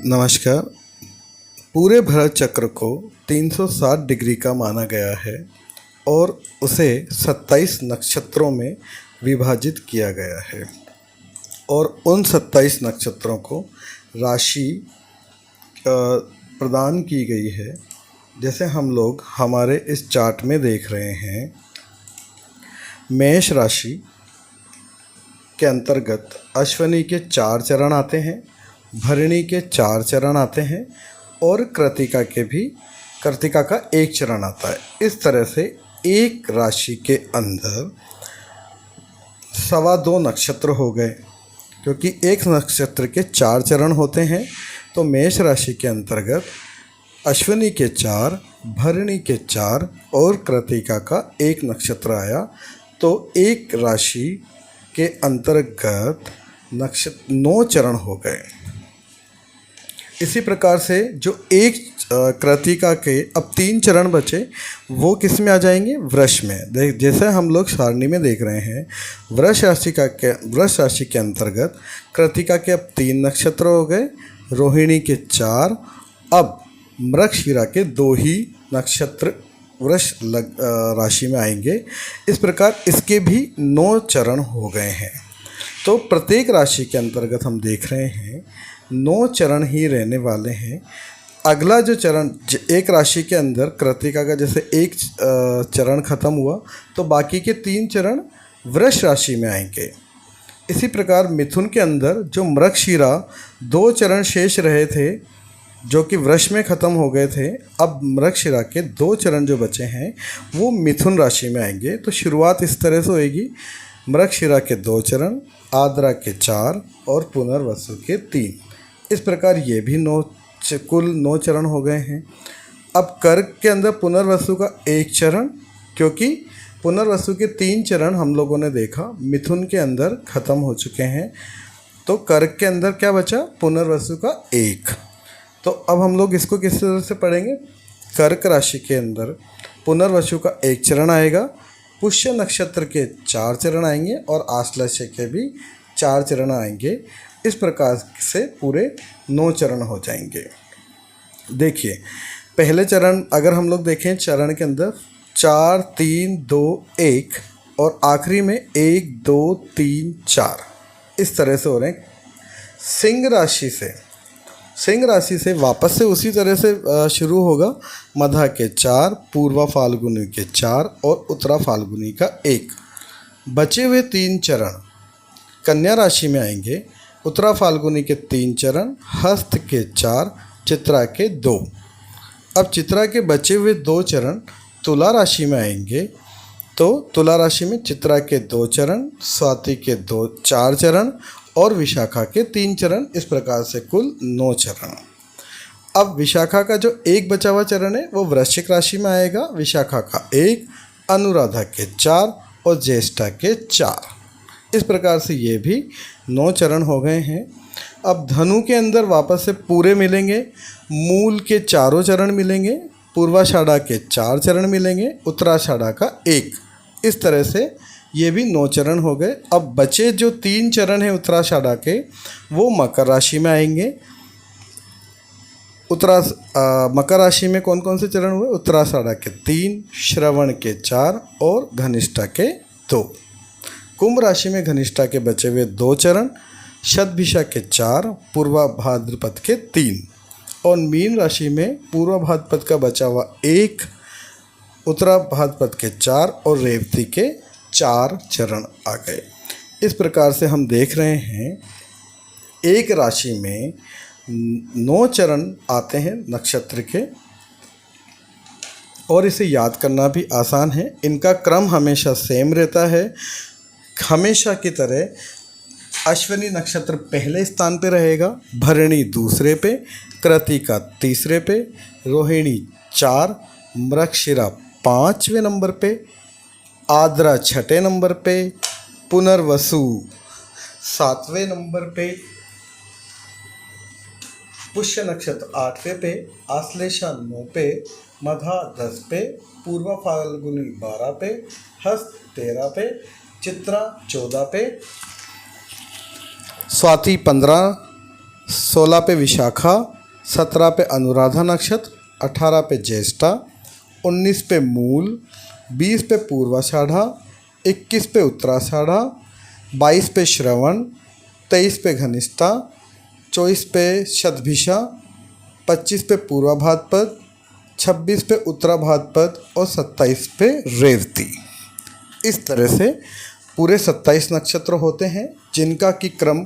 नमस्कार। पूरे भरत चक्र को 360 डिग्री का माना गया है और उसे 27 नक्षत्रों में विभाजित किया गया है और उन 27 नक्षत्रों को राशि प्रदान की गई है। जैसे हम लोग हमारे इस चार्ट में देख रहे हैं, मेष राशि के अंतर्गत अश्विनी के 4 चरण आते हैं, भरणी के 4 चरण आते हैं और कृतिका का 1 चरण आता है। इस तरह से एक राशि के अंदर 2.25 नक्षत्र हो गए, क्योंकि एक नक्षत्र के 4 चरण होते हैं। तो मेष राशि के अंतर्गत अश्विनी के 4, भरणी के 4 और कृतिका का 1 नक्षत्र आया। तो एक राशि के अंतर्गत 9 चरण हो गए। इसी प्रकार से जो एक कृतिका के अब 3 चरण बचे, वो किस में आ जाएंगे? वृष में। जैसे हम लोग सारणी में देख रहे हैं, वृष राशि के अंतर्गत कृतिका के अब 3 नक्षत्र हो गए, रोहिणी के 4, अब मृगशिरा के 2 ही नक्षत्र वृष राशि में आएंगे। इस प्रकार इसके भी 9 चरण हो गए हैं। तो प्रत्येक राशि के अंतर्गत हम देख रहे हैं 9 चरण ही रहने वाले हैं। अगला जो चरण, एक राशि के अंदर कृतिका का जैसे 1 चरण खत्म हुआ, तो बाकी के 3 चरण वृष राशि में आएंगे। इसी प्रकार मिथुन के अंदर जो मृगशिरा 2 चरण शेष रहे थे, जो कि वृष में ख़त्म हो गए थे, अब मृगशिरा के 2 चरण जो बचे हैं वो मिथुन राशि में आएंगे। तो शुरुआत इस तरह से होएगी, मृगशिरा के 2 चरण, आद्रा के 4 और पुनर्वसु के 3। इस प्रकार ये भी कुल 9 चरण हो गए हैं। अब कर्क के अंदर पुनर्वसु का 1 चरण, क्योंकि पुनर्वसु के 3 चरण हम लोगों ने देखा मिथुन के अंदर ख़त्म हो चुके हैं। तो कर्क के अंदर क्या बचा? पुनर्वसु का 1। तो अब हम लोग इसको किस तरह से पढ़ेंगे? कर्क राशि के अंदर पुनर्वसु का 1 चरण आएगा, पुष्य नक्षत्र के 4 चरण आएंगे और आश्लेषा के भी 4 चरण आएंगे। इस प्रकार से पूरे 9 चरण हो जाएंगे। देखिए, पहले चरण अगर हम लोग देखें, चरण के अंदर 4, 3, 2, 1 और आखिरी में 1, 2, 3, 4 इस तरह से हो रहे हैं। सिंह राशि से वापस से उसी तरह से शुरू होगा। मधा के 4, पूर्वा फाल्गुनी के 4 और उत्तरा फाल्गुनी का 1। बचे हुए 3 चरण कन्या राशि में आएंगे। उत्तरा फाल्गुनी के 3 चरण, हस्त के 4, चित्रा के 2। अब चित्रा के बचे हुए 2 चरण तुला राशि में आएंगे। तो तुला राशि में चित्रा के 2 चरण, स्वाति के 4 चरण और विशाखा के 3 चरण। इस प्रकार से कुल 9 चरण। अब विशाखा का जो 1 बचा हुआ चरण है वो वृश्चिक राशि में आएगा। विशाखा का 1, अनुराधा के 4 और ज्येष्ठा के 4। इस प्रकार से ये भी 9 चरण हो गए हैं। अब धनु के अंदर वापस से पूरे मिलेंगे, मूल के 4 चरण मिलेंगे, पूर्वाषाढ़ा के 4 चरण मिलेंगे, उत्तराषाढ़ा का 1। इस तरह से ये भी 9 चरण हो गए। अब बचे जो 3 चरण हैं उत्तराषाढ़ा के, वो मकर राशि में आएंगे। मकर राशि में कौन कौन से चरण हुए? उत्तराषाढ़ा के 3, श्रवण के 4 और धनिष्ठा के 2। कुंभ राशि में धनिष्ठा के बचे हुए 2 चरण, शतभिषा के 4, पूर्वा भाद्रपद के 3 और मीन राशि में पूर्वा भाद्रपद का बचा हुआ 1, उत्तरा भाद्रपद के 4 और रेवती के 4 चरण आ गए। इस प्रकार से हम देख रहे हैं एक राशि में 9 चरण आते हैं नक्षत्र के, और इसे याद करना भी आसान है। इनका क्रम हमेशा सेम रहता है। हमेशा की तरह अश्विनी नक्षत्र पहले स्थान पे रहेगा, भरणी दूसरे पे, कृतिका तीसरे पे, रोहिणी 4, मृगशिरा 5वें नंबर पे, आद्रा 6ठे नंबर पे, पुनर्वसु 7वें नंबर पे, पुष्य नक्षत्र 8वें पे, आश्लेषा 9 पे, मधा 10 पे, पूर्वा फाल्गुनी 12 पे, हस्त 13 पे, चित्रा 14 पे, स्वाति 15, 16 पे विशाखा, 17 पे अनुराधा नक्षत्र, 18 पे ज्येष्ठा, 19 पे मूल, 20 पे पूर्वाषाढ़ा, 21 पे उत्तराषाढ़ा, 22 पे श्रवण, 23 पे घनिष्ठा, 24 पे शतभिषा, 25 पे पूर्वा भाद्रपद, 26 पे उत्तरा भाद्रपद और 27 पे रेवती। इस तरह से पूरे 27 नक्षत्र होते हैं जिनका कि क्रम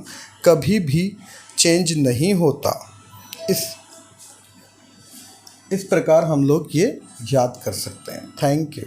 कभी भी चेंज नहीं होता। इस प्रकार हम लोग ये याद कर सकते हैं। Thank you.